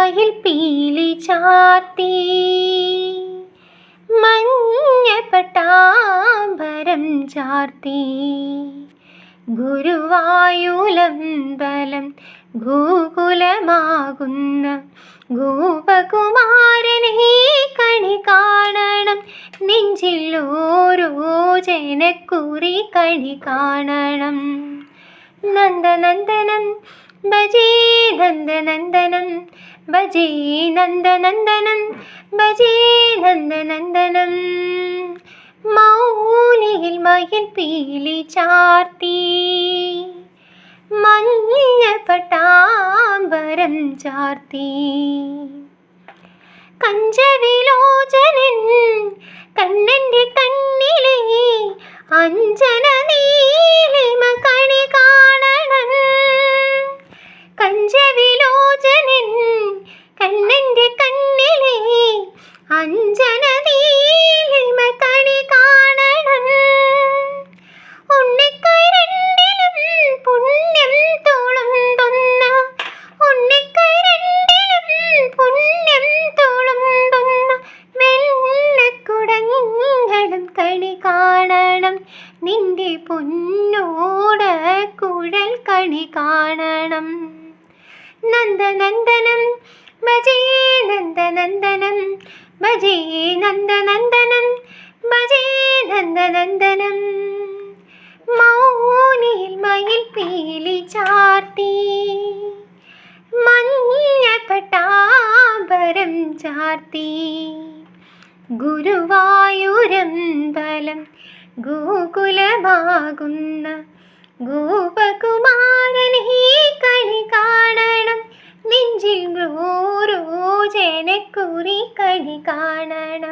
മയിൽ പീലി ചാർത്തി മഞ്ഞപ്പട്ടാമ്പരം ചാർത്തി ഗുരുവായൂരമ്പലം ഗോകുലമാകുന്ന ഗോപകുമാരനെ കണി കാണണം. നെഞ്ചിൽ ഓരോ ജനക്കുറി കണി കാണണം. നന്ദനന്ദനം ഭജേ നന്ദനന്ദനം ഭജേ നന്ദനന്ദനം ഭജേ നന്ദനന്ദനം. മൗലിയിൽ മയിൽ പീലി ചാർത്തി മഞ്ഞപ്പട്ടാമ്പരം ചാർത്തി കഞ്ചവിലോചനൻ കണ്ണൻ്റെ കണ്ണിലെ അഞ്ജന നീലിമ കണി കാണണം. കഞ്ചവിലോചനൻ കണ്ണൻ്റെ കണ്ണിലെ അഞ്ജന നീലിമ കണി കാണണം. ഉണ്ണിക്കൈ രണ്ടിലും പുണ്യം തുളുമ്പുന്ന ഉണ്ണിക്കൈ രണ്ടിലും പുണ്യം തുളുമ്പുന്ന വെണ്ണക്കുടങ്ങളും കണി കാണണം. നിന്റെ പൊന്നോട കുഴൽ കണി കാണണം. നന്ദനന്ദനം ഭജേ നന്ദനന്ദനം ഭജേ നന്ദനന്ദനം ഭജേ നന്ദനന്ദനം. മൗനിയിൽ മയിൽ പീലി ചാർത്തി മഞ്ഞപ്പട്ടാമ്പരം ചാർത്തി ഗുരുവായൂരമ്പലം ഗോകുലമാകുന്ന ഗോപകുമാരനെ കണി കാണണം. നെഞ്ചിൽ ഓരോ ജനക്കുറി കണി കാണണം.